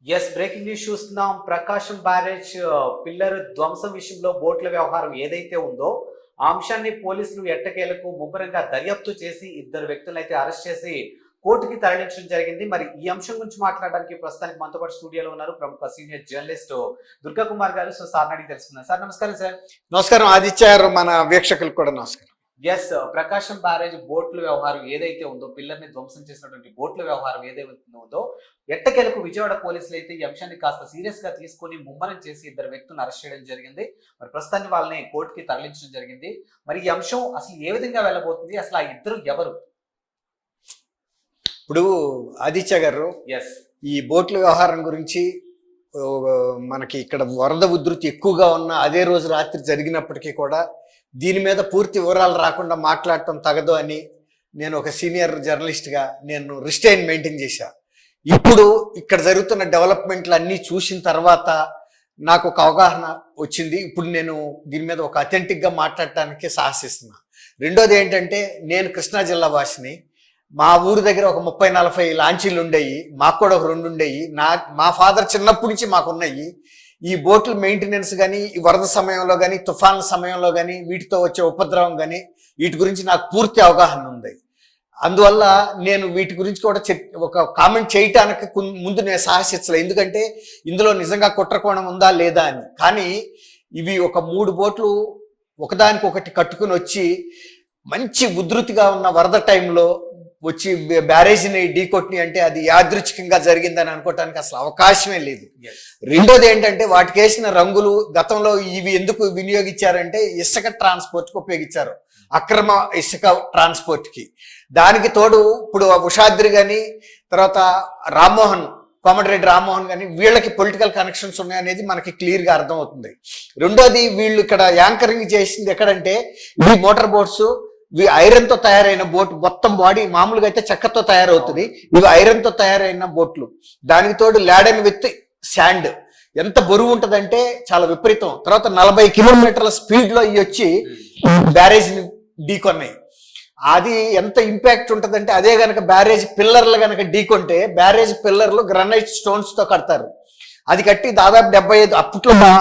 Yes breaking news చూస్తున్నాం. ప్రకాశం barrage pillar ధ్వంసం విషయంలో బోట్ల వ్యవహారం ఏదైతే ఉందో ఆ అంశాన్ని పోలీసులు ఎట్టకేలకు ముమ్మరంగా దర్యాప్తు చేసి ఇద్దరు వ్యక్తులను అయితే అరెస్ట్ చేసి కోర్టుకి తరలించడం జరిగింది. మరి ఈ అంశం గురించి మాట్లాడడానికి ప్రస్తుతానికి మనతో పాటు స్టూడియోలో ఉన్నారు ప్రముఖ సీనియర్ జర్నలిస్ట్ దుర్గా కుమార్ గారు. సో సార్ అడిగి తెలుసుకున్నారు. సార్ నమస్కారం. సార్ నమస్కారం ఆదిత్య గారు, మన వీక్షకులకు కూడా నమస్కారం. ఎస్ ప్రకాశం బ్యారేజ్ బోట్ల వ్యవహారం ఏదైతే ఉందో, పిల్లర్ ని ధ్వంసం చేసినటువంటి బోట్ల వ్యవహారం ఏదైతే ఉందో ఎట్టకేలకు విజయవాడ పోలీసులు అయితే ఈ అంశాన్ని కాస్త సీరియస్ గా తీసుకుని ముమ్మరం చేసి ఇద్దరు వ్యక్తులను అరెస్ట్ చేయడం జరిగింది. మరి ప్రస్తుతాన్ని వాళ్ళని కోర్టుకి తరలించడం జరిగింది. మరి ఈ అంశం అసలు ఏ విధంగా వెళ్ళబోతుంది, అసలు ఆ ఇద్దరు ఎవరు? ఇప్పుడు ఆదిత్య గారు, ఈ బోట్ల వ్యవహారం గురించి మనకి ఇక్కడ వరద ఉధృతి ఎక్కువగా ఉన్న అదే రోజు రాత్రి జరిగినప్పటికీ కూడా దీని మీద పూర్తి వివరాలు రాకుండా మాట్లాడటం తగదు అని నేను ఒక సీనియర్ జర్నలిస్ట్గా నేను రిస్ట్రైన్ మెయింటైన్ చేశా. ఇప్పుడు ఇక్కడ జరుగుతున్న డెవలప్మెంట్లు అన్నీ చూసిన తర్వాత నాకు ఒక అవగాహన వచ్చింది. ఇప్పుడు నేను దీని మీద ఒక అథెంటిక్గా మాట్లాడటానికి సాహసిస్తున్నా. రెండోది ఏంటంటే, నేను కృష్ణా జిల్లా వాసిని. మా ఊరు దగ్గర ఒక 30-40 లాంచీలు ఉండేవి, మాకు కూడా ఒక 2 ఉండేవి. మా ఫాదర్ చిన్నప్పటి నుంచి మాకున్నాయి. ఈ బోట్ల మెయింటెనెన్స్ కానీ, ఈ వరద సమయంలో కానీ, తుఫాన్ల సమయంలో కానీ, వీటితో వచ్చే ఉపద్రవం కానీ, వీటి గురించి నాకు పూర్తి అవగాహన ఉంది. అందువల్ల నేను వీటి గురించి కూడా ఒక కామెంట్ చేయటానికి ముందు నేను సాహసించలే, ఎందుకంటే ఇందులో నిజంగా కుట్రకోణం ఉందా లేదా అని. కానీ ఇవి ఒక 3 బోట్లు ఒకదానికొకటి కట్టుకుని వచ్చి మంచి ఉధృతిగా ఉన్న వరద టైంలో వచ్చి బ్యారేజీని ఢీకొట్టిని అంటే అది యాదృచ్ఛికంగా జరిగిందని అనుకోవటానికి అసలు అవకాశమే లేదు. రెండోది ఏంటంటే, వాటికి వేసిన రంగులు గతంలో ఇవి ఎందుకు వినియోగించారంటే ఇసుక ట్రాన్స్పోర్ట్కి ఉపయోగించారు, అక్రమ ఇసుక ట్రాన్స్పోర్ట్కి. దానికి తోడు ఇప్పుడు ఉషాద్రి కానీ, తర్వాత కోమటిరెడ్డి రామ్మోహన్ కానీ, వీళ్ళకి పొలిటికల్ కనెక్షన్స్ ఉన్నాయనేది మనకి క్లియర్గా అర్థమవుతుంది. రెండోది, వీళ్ళు ఇక్కడ యాంకరింగ్ చేసింది ఎక్కడంటే, ఇవి మోటార్ బోట్స్, ఇవి ఐరన్ తో తయారైన బోట్. మొత్తం బాడీ మామూలుగా అయితే చెక్కతో తయారవుతుంది, ఇవి ఐరన్ తో తయారైన బోట్లు. దానికి తోడు లాడెన్ విత్ శాండ్. ఎంత బరువు ఉంటదంటే చాలా విపరీతం. తర్వాత 40 కిలోమీటర్ల స్పీడ్ లో ఇవి వచ్చి బ్యారేజ్ ని ఢీకొన్నాయి. అది ఎంత ఇంపాక్ట్ ఉంటదంటే, అదే గనక బ్యారేజ్ పిల్లర్లు గనక ఢీకొంటే, బ్యారేజ్ పిల్లర్లు గ్రానైట్ స్టోన్స్ తో కడతారు. అది కట్టి దాదాపు 75 అప్పట్లో మా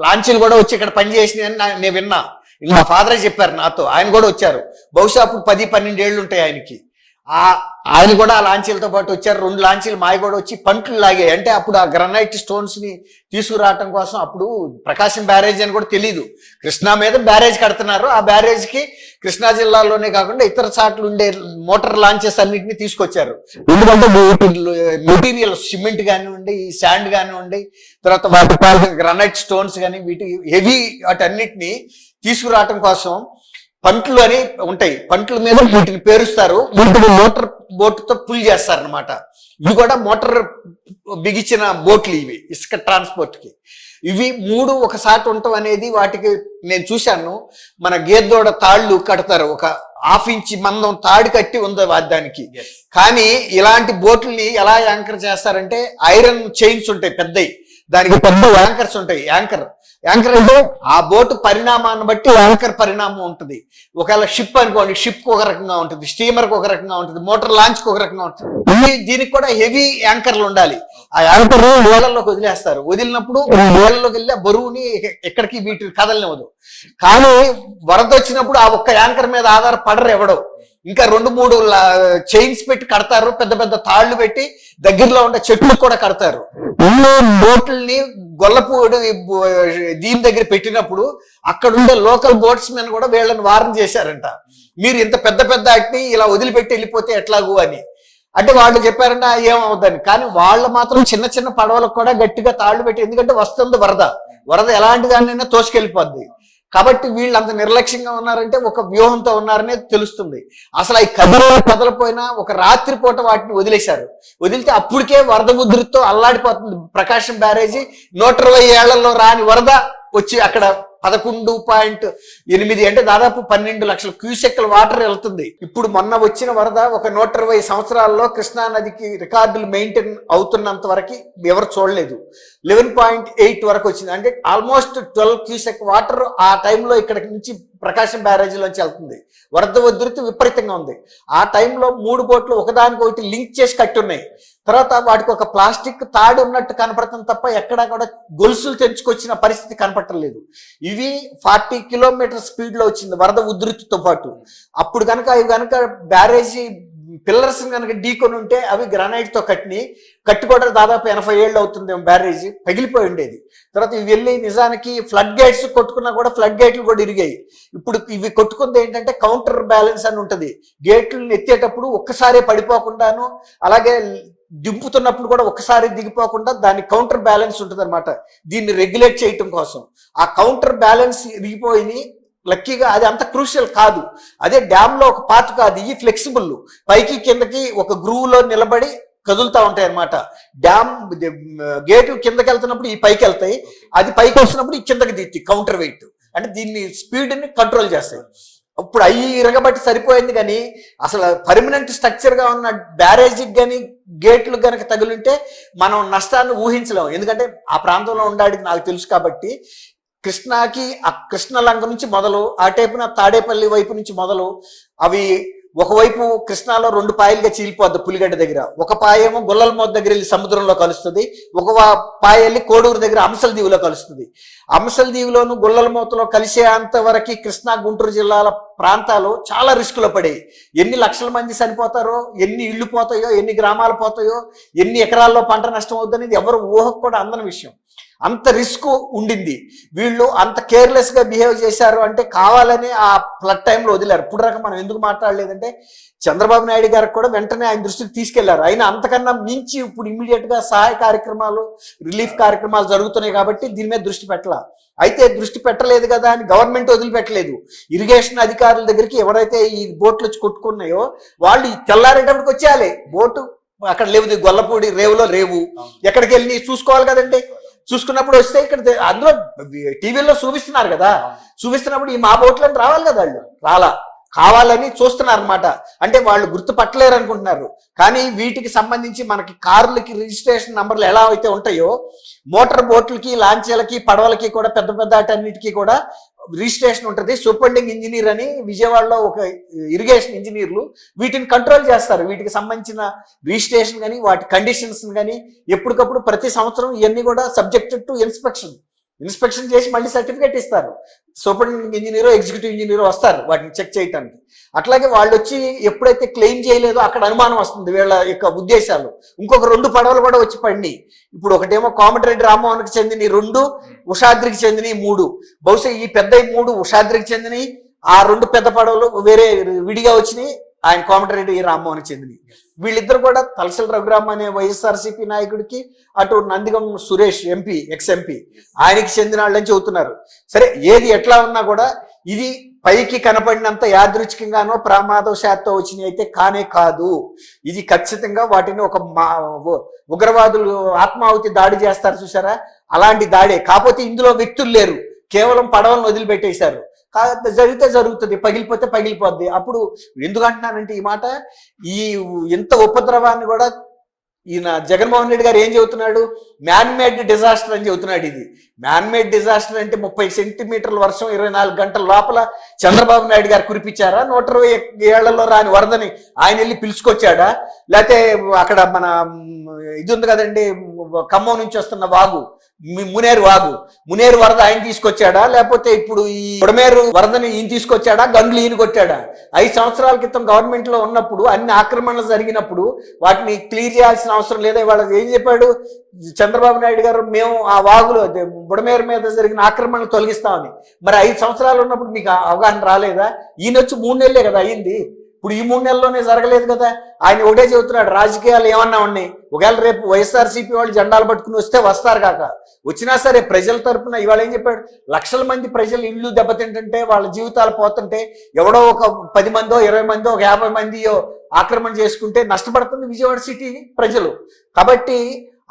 లాంచీలు కూడా వచ్చి ఇక్కడ పనిచేసినాయి అని నేను విన్నా. మా ఫాదరే చెప్పారు నాతో, ఆయన కూడా వచ్చారు. బహుశా అప్పుడు 10-12 ఏళ్ళు ఉంటాయి ఆయనకి. ఆయన కూడా ఆ లాంచీలతో పాటు వచ్చారు. 2 లాంచీలు మాయ కూడా వచ్చి పంటలు లాగాయి. అంటే అప్పుడు ఆ గ్రానైట్ స్టోన్స్ ని తీసుకురావటం కోసం అప్పుడు ప్రకాశం బ్యారేజ్ అని కూడా తెలీదు. కృష్ణా మీద బ్యారేజ్ కడుతున్నారు. ఆ బ్యారేజ్ కి కృష్ణా జిల్లాలోనే కాకుండా ఇతర చాట్లు ఉండే మోటార్ లాంచెస్ అన్నింటినీ తీసుకొచ్చారు. ఎందుకంటే మెటీరియల్ సిమెంట్ కానివ్వండి, శాండ్ కానివ్వండి, తర్వాత వాటి గ్రానైట్ స్టోన్స్ కానీ, వీటి హెవీ వాటన్నిటిని తీసుకురావటం కోసం పంట్లు అని ఉంటాయి, పంట్ల మీద వీటిని పేరుస్తారు. వీటిని మోటార్ బోట్తో పుల్ చేస్తారనమాట. ఇవి కూడా మోటార్ బిగించిన బోట్లు ఇవి ఇసుక ట్రాన్స్పోర్ట్ కి. ఇవి 3 ఒకసారి ఉండటం అనేది వాటికి నేను చూశాను. మన గేదోడ తాళ్ళు కడతారు, ఒక 1/2 ఇంచ్ మందం తాడు కట్టి ఉంది దానికి. కానీ ఇలాంటి బోట్లని ఎలా యాంకర్ చేస్తారంటే, ఐరన్ చైన్స్ ఉంటాయి పెద్దవి, దానికి పెద్ద యాంకర్స్ ఉంటాయి. యాంకర్ అంటే ఆ బోటు పరిణామాన్ని బట్టి యాంకర్ పరిణామం ఉంటుంది. ఒకవేళ షిప్ అనుకోండి, షిప్ కు ఒక రకంగా ఉంటుంది, స్టీమర్ కు ఒక రకంగా ఉంటుంది, మోటార్ లాంచ్ కు ఒక రకంగా ఉంటుంది. దీనికి కూడా హెవీ యాంకర్లు ఉండాలి. ఆ యాంకర్ నీళ్ళలోకి వదిలేస్తారు. వదిలినప్పుడు నీళ్ళలోకి వెళ్ళి ఆ బరువుని ఎక్కడికి వీటిని కదలనివ్వదు. కానీ వరద వచ్చినప్పుడు ఆ ఒక్క యాంకర్ మీద ఆధారపడరు ఎవడో. ఇంకా 2-3 చైన్స్ పెట్టి కడతారు, పెద్ద పెద్ద తాళ్లు పెట్టి దగ్గరలో ఉండే చెట్లు కూడా కడతారు. ఎన్నో బోట్లని గొల్లపూడి దీని దగ్గర పెట్టినప్పుడు అక్కడ ఉండే లోకల్ బోట్స్ మెన్ కూడా వీళ్ళని వార్న్ చేశారంట, మీరు ఇంత పెద్ద పెద్ద వాటిని ఇలా వదిలిపెట్టి వెళ్ళిపోతే ఎట్లాగూ అని. అంటే వాళ్ళు చెప్పారంట ఏమవుద్దని. కానీ వాళ్ళు మాత్రం చిన్న చిన్న పడవలకు కూడా గట్టిగా తాళ్లు పెట్టి, ఎందుకంటే వస్తుంది వరద ఎలాంటి దాన్నైనా తోసుకెళ్ళిపోద్ది. కాబట్టి వీళ్ళు అంత నిర్లక్ష్యంగా ఉన్నారంటే ఒక వ్యూహంతో ఉన్నారనే తెలుస్తుంది. అసలు ఈ కదలపోయినా ఒక రాత్రి పూట వాటిని వదిలితే అప్పటికే వరద ఉధృతితో అల్లాడిపోతుంది ప్రకాశం బ్యారేజీ. 120 ఏళ్లలో రాని వరద వచ్చి అక్కడ 11.8 అంటే దాదాపు 12 లక్షల క్యూసెక్ల వాటర్ వెళ్తుంది. ఇప్పుడు మొన్న వచ్చిన వరద ఒక 120 సంవత్సరాల్లో కృష్ణా నదికి రికార్డులు మెయింటైన్ అవుతున్నంత వరకు ఎవరు చూడలేదు. 11.8 వరకు వచ్చింది. అంటే ఆల్మోస్ట్ 12 క్యూసెక్ వాటర్ ఆ టైంలో ఇక్కడ నుంచి ప్రకాశం బ్యారేజీలోంచి వెళ్తుంది. వరద ఉధృతి విపరీతంగా ఉంది. ఆ టైంలో 3 బోట్లు ఒకదానికొకటి లింక్ చేసి కట్టి ఉన్నాయి. తర్వాత వాటికి ఒక ప్లాస్టిక్ తాడు ఉన్నట్టు కనపడుతుంది తప్ప ఎక్కడా కూడా గొలుసులు తెంచుకొచ్చిన పరిస్థితి కనపడలేదు. ఇవి 40 కిలోమీటర్ స్పీడ్ లో వచ్చింది వరద ఉధృతితో పాటు. అప్పుడు కనుక ఇవి కనుక బ్యారేజీ పిల్లర్స్ కనుక ఢీకొని ఉంటే అవి గ్రానైట్ తో కట్టి కూడా దాదాపు 80 ఏళ్ళు అవుతుంది బ్యారేజీ, పగిలిపోయి ఉండేది. తర్వాత ఇవి వెళ్ళి నిజానికి ఫ్లడ్ గేట్స్ కొట్టుకున్నా కూడా ఫ్లడ్ గేట్లు కూడా ఇరిగాయి. ఇప్పుడు ఇవి కొట్టుకుంది ఏంటంటే కౌంటర్ బ్యాలెన్స్ అని ఉంటుంది. గేట్లు ఎత్తేటప్పుడు ఒక్కసారి పడిపోకుండాను, అలాగే దింపుతున్నప్పుడు కూడా ఒక్కసారి దిగిపోకుండా దాని కౌంటర్ బ్యాలెన్స్ ఉంటుంది అనమాట. దీన్ని రెగ్యులేట్ చేయటం కోసం ఆ కౌంటర్ బ్యాలెన్స్ ఇరిగిపోయి లక్కీగా అది అంత క్రూషియల్ కాదు. అదే డ్యామ్ లో ఒక పార్ట్ కాదు, ఇవి ఫ్లెక్సిబుల్, పైకి కిందకి ఒక గ్రూవ్ లో నిలబడి కదులుతా ఉంటాయి అనమాట. డ్యామ్ గేట్లు కిందకి వెళ్తున్నప్పుడు ఈ పైకి వెళ్తాయి, అది పైకి వస్తున్నప్పుడు ఈ కిందకి దిగుతాయి. కౌంటర్ వెయిట్ అంటే దీన్ని స్పీడ్ ని కంట్రోల్ చేస్తాయి. ఇప్పుడు అవి ఇరగబట్టి సరిపోయింది. కానీ అసలు పర్మనెంట్ స్ట్రక్చర్ గా ఉన్న బ్యారేజీకి కానీ గేట్లు కనుక తగులుంటే మనం నష్టాన్ని ఊహించలేము. ఎందుకంటే ఆ ప్రాంతంలో ఉండాడికి నాకు తెలుసు కాబట్టి. కృష్ణాకి ఆ కృష్ణలంక నుంచి మొదలు, ఆ టైపున తాడేపల్లి వైపు నుంచి మొదలు, అవి ఒకవైపు కృష్ణాలో 2 పాయలుగా చీలిపోద్ది పులిగడ్డ దగ్గర. ఒక పాయేమో గొల్లలమోత దగ్గర వెళ్ళి సముద్రంలో కలుస్తుంది, ఒక పాయ వెళ్ళి కోడూరు దగ్గర అంశల దీవులో కలుస్తుంది. అంశల దీవులోను గొల్లలమోతలో కలిసే అంతవరకు కృష్ణా గుంటూరు జిల్లాల ప్రాంతాలు చాలా రిస్కులో పడాయి. ఎన్ని లక్షల మంది చనిపోతారో, ఎన్ని ఇళ్లు పోతాయో, ఎన్ని గ్రామాలు పోతాయో, ఎన్ని ఎకరాల్లో పంట నష్టం అవుతుందనేది ఎవరు ఊహకు కూడా అందని విషయం. అంత రిస్క్ ఉండింది. వీళ్ళు అంత కేర్లెస్ గా బిహేవ్ చేశారు అంటే కావాలని ఆ ఫ్లడ్ టైంలో వదిలారు. ఇప్పుడు రకం మనం ఎందుకు మాట్లాడలేదంటే చంద్రబాబు నాయుడు గారికి కూడా వెంటనే ఆయన దృష్టికి తీసుకెళ్లారు. అయినా అంతకన్నా మించి ఇప్పుడు ఇమీడియట్ గా సహాయ కార్యక్రమాలు, రిలీఫ్ కార్యక్రమాలు జరుగుతున్నాయి కాబట్టి దీని మీద దృష్టి పెట్టాల. అయితే దృష్టి పెట్టలేదు కదా అని గవర్నమెంట్ వదిలిపెట్టలేదు. ఇరిగేషన్ అధికారుల దగ్గరికి ఎవరైతే ఈ బోట్లు వచ్చి కొట్టుకున్నాయో వాళ్ళు తెల్లారేటప్పటికి వచ్చేయాలి. బోటు అక్కడ లేవు, గొల్లపూడి రేవులో రేవు, ఎక్కడికి వెళ్ళి చూసుకోవాలి కదండి. చూసుకున్నప్పుడు వస్తే ఇక్కడ అందులో టీవీలో చూపిస్తున్నారు కదా, చూపిస్తున్నప్పుడు ఈ మా బోట్లను రావాలి కదా, వాళ్ళు రాలా, కావాలని చూస్తున్నారు అనమాట. అంటే వాళ్ళు గుర్తుపట్టలేరు అనుకుంటున్నారు. కానీ వీటికి సంబంధించి మనకి కార్లకి రిజిస్ట్రేషన్ నంబర్లు ఎలా అయితే ఉంటాయో, మోటార్ బోట్లకి, లాంచీలకి, పడవలకి కూడా పెద్ద పెద్ద అన్నిటికీ కూడా రిజిస్ట్రేషన్ ఉంటుంది. సూపరింటెండింగ్ ఇంజనీర్ అని విజయవాడలో ఒక ఇరిగేషన్ ఇంజనీర్లు వీటిని కంట్రోల్ చేస్తారు. వీటికి సంబంధించిన రిజిస్ట్రేషన్ కానీ వాటి కండిషన్స్ కానీ ఎప్పటికప్పుడు ప్రతి సంవత్సరం ఇవన్నీ కూడా సబ్జెక్టెడ్ టు ఇన్స్పెక్షన్ చేసి మళ్ళీ సర్టిఫికేట్ ఇస్తారు. సూపరింటెండింగ్ ఇంజనీరో ఎగ్జిక్యూటివ్ ఇంజనీరో వస్తారు వాటిని చెక్ చేయడానికి. అట్లాగే వాళ్ళు వచ్చి ఎప్పుడైతే క్లెయిమ్ చేయలేదో అక్కడ అనుమానం వస్తుంది వీళ్ళ యొక్క ఉద్దేశాలు. ఇంకొక 2 పడవలు కూడా వచ్చి పడినాయి. ఇప్పుడు ఒకటేమో కోమటిరెడ్డి రామ్మోహన్కి చెందిన 2, ఉషాద్రికి చెందిన 3. బహుశా ఈ పెద్ద 3 ఉషాద్రికి చెందినవి, ఆ 2 పెద్ద పడవలు వేరే విడిగా వచ్చినాయి ఆయన కోమటిరెడ్డి రామ్మోహన్కి చెందినవి. వీళ్ళిద్దరు కూడా తలసల రఘురామ్ అనే వైఎస్ఆర్సీపీ నాయకుడికి, అటు నందిగం సురేష్ ఎంపీ, ఎక్స్-ఎంపీ, ఆయనకి చెందిన వాళ్ళని చెబుతున్నారు. సరే, ఏది ఎట్లా ఉన్నా కూడా ఇది పైకి కనపడినంత యాదృచ్ఛికంగానో ప్రమాదవశాత్తు వచ్చినాయి అయితే కానే కాదు. ఇది ఖచ్చితంగా వాటిని ఒక ఉగ్రవాదులు ఆత్మాహుతి దాడి చేస్తారు చూసారా, అలాంటి దాడే. కాకపోతే ఇందులో వ్యక్తులు లేరు, కేవలం పడవలను వదిలిపెట్టేశారు. జరిగితే జరుగుతుంది, పగిలిపోతే పగిలిపోద్ది. అప్పుడు ఎందుకు అంటున్నానంటే ఈ మాట, ఈ ఇంత ఉపద్రవాన్ని కూడా ఈయన జగన్మోహన్ రెడ్డి గారు ఏం చెబుతున్నాడు, మ్యాన్ మేడ్ డిజాస్టర్ అని చెబుతున్నాడు. ఇది మ్యాన్ మేడ్ డిజాస్టర్ అంటే 30 సెంటీమీటర్ల వర్షం 24 గంటల లోపల చంద్రబాబు నాయుడు గారు కురిపించారా? 120 ఏళ్లలో రాని వరదని ఆయన వెళ్ళి పిలుచుకొచ్చాడా? లేకపోతే అక్కడ మన ఇది ఉంది కదండి, ఖమ్మం నుంచి వస్తున్న వాగు, మునేరు వరద ఆయన తీసుకొచ్చాడా? లేకపోతే ఇప్పుడు ఈ బుడమేరు వరదని ఈయన తీసుకొచ్చాడా? గండ్లు ఈయన కొట్టాడా? 5 సంవత్సరాల క్రితం గవర్నమెంట్ లో ఉన్నప్పుడు అన్ని ఆక్రమణలు జరిగినప్పుడు వాటిని క్లియర్ చేయాల్సిన అవసరం లేదా? ఇవాళ ఏం చెప్పాడు చంద్రబాబు నాయుడు గారు, మేము ఆ వాగులో బుడమేరు మీద జరిగిన ఆక్రమణలు తొలగిస్తామని. మరి 5 సంవత్సరాలు ఉన్నప్పుడు మీకు అవగాహన రాలేదా? ఈయన వచ్చి 3 నెలలే కదా అయింది. ఇప్పుడు ఈ 3 నెలల్లోనే జరగలేదు కదా. ఆయన ఒకటే చెబుతున్నాడు, రాజకీయాలు ఏమన్నా ఉన్నాయి, ఒకవేళ రేపు వైఎస్ఆర్సీపీ వాళ్ళు జెండాలు పట్టుకుని వస్తే వస్తారు కాక, వచ్చినా సరే ప్రజల తరపున. ఇవాళ ఏం చెప్పాడు, లక్షల మంది ప్రజలు ఇళ్ళు దెబ్బతింటుంటే, వాళ్ళ జీవితాలు పోతుంటే, ఎవడో ఒక 10 మందో 20 మందో ఒక 50 మందియో ఆక్రమణ చేసుకుంటే నష్టపడుతుంది విజయవాడ సిటీ ప్రజలు. కాబట్టి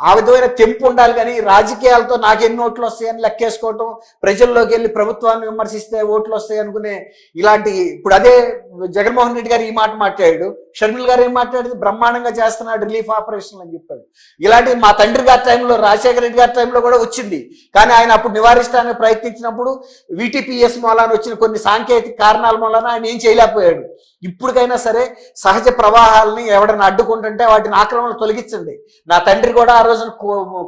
ఆ విధమైన తెంపు ఉండాలి. కానీ రాజకీయాలతో నాకెన్ని ఓట్లు వస్తాయని లెక్కేసుకోవటం, ప్రజల్లోకి వెళ్ళి ప్రభుత్వాన్ని విమర్శిస్తే ఓట్లు వస్తాయి అనుకునే ఇలాంటి, ఇప్పుడు అదే జగన్మోహన్ రెడ్డి గారు ఈ మాట మాట్లాడాడు, షర్మిల గారు ఏం మాట్లాడింది, బ్రహ్మాండంగా చేస్తున్నాడు రిలీఫ్ ఆపరేషన్ అని చెప్పాడు. ఇలాంటివి మా తండ్రి గారి టైంలో, రాజశేఖర రెడ్డి గారి టైంలో కూడా వచ్చింది. కానీ ఆయన అప్పుడు నివారించడానికి ప్రయత్నించినప్పుడు VTPS మూలాన వచ్చిన కొన్ని సాంకేతిక కారణాల మూలాన ఆయన ఏం చేయలేకపోయాడు. ఇప్పటికైనా సరే సహజ ప్రవాహాలని ఎవడన్నా అడ్డుకుంటుంటే వాటిని ఆక్రమణ తొలగించండి. నా తండ్రి కూడా ఆ రోజున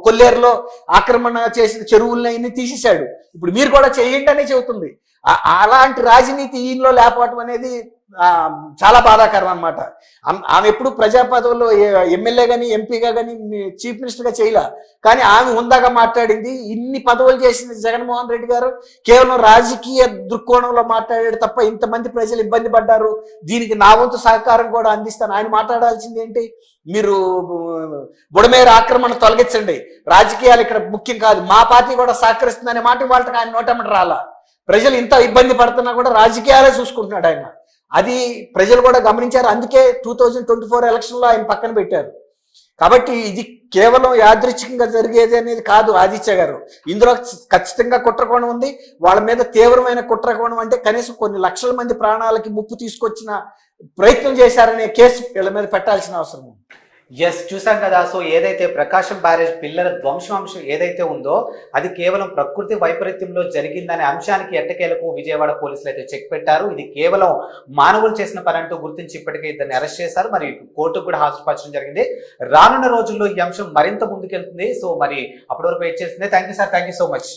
కొల్లేరులో ఆక్రమణ చేసిన చెరువులని అన్ని తీసేశాడు. ఇప్పుడు మీరు కూడా చేయండి అని చెబుతుంది. అలాంటి రాజనీతి ఈయనలో లేకపోవటం అనేది చాలా బాధాకరం అనమాట. ఆమె ఎప్పుడు ప్రజా పదవుల్లో ఎమ్మెల్యే కానీ ఎంపీగా కానీ చీఫ్ మినిస్టర్గా చేయలే. కానీ ఆమె హుందాగా మాట్లాడింది. ఇన్ని పదవులు చేసిన జగన్మోహన్ రెడ్డి గారు కేవలం రాజకీయ దృక్కోణంలో మాట్లాడాడు తప్ప ఇంతమంది ప్రజలు ఇబ్బంది పడ్డారు, దీనికి నా వంతు సహకారం కూడా అందిస్తాను. ఆయన మాట్లాడాల్సింది ఏంటి, మీరు బుడమేరు ఆక్రమణ తొలగించండి, రాజకీయాలు ఇక్కడ ముఖ్యం కాదు, మా పార్టీ కూడా సహకరిస్తుందనే మాట వాళ్ళకి ఆయన నోటమ్మట రాలా. ప్రజలు ఇంత ఇబ్బంది పడుతున్నా కూడా రాజకీయాలే చూసుకుంటున్నాడు ఆయన. అది ప్రజలు కూడా గమనించారు. అందుకే 2024 ఎలక్షన్లో ఆయన పక్కన పెట్టారు. కాబట్టి ఇది కేవలం యాదృచ్ఛికంగా జరిగేది అనేది కాదు ఆదిత్య గారు. ఇందులో ఖచ్చితంగా కుట్రకోణం ఉంది. వాళ్ళ మీద తీవ్రమైన కుట్రకోణం అంటే కనీసం కొన్ని లక్షల మంది ప్రాణాలకి ముప్పు తీసుకొచ్చిన ప్రయత్నం చేశారనే కేసు వీళ్ళ మీద పెట్టాల్సిన అవసరం ఉంది. ఎస్, చూసాం కదా. సో ఏదైతే ప్రకాశం బ్యారేజ్ పిల్లల ధ్వంసం ఏదైతే ఉందో అది కేవలం ప్రకృతి వైపరీత్యంలో జరిగిందనే అంశానికి ఎట్టకేలకు విజయవాడ పోలీసులు అయితే చెక్ పెట్టారు. ఇది కేవలం మానవులు చేసిన పని అంటూ గుర్తించి ఇప్పటికే ఇద్దరిని అరెస్ట్ చేశారు. మరి కోర్టుకు కూడా హాజరుపరచడం జరిగింది. రానున్న రోజుల్లో ఈ అంశం మరింత ముందుకెళ్తుంది. సో మరి అప్పటి వరకు వెయిట్ చేస్తుంది. Thank you sir, thank you so much.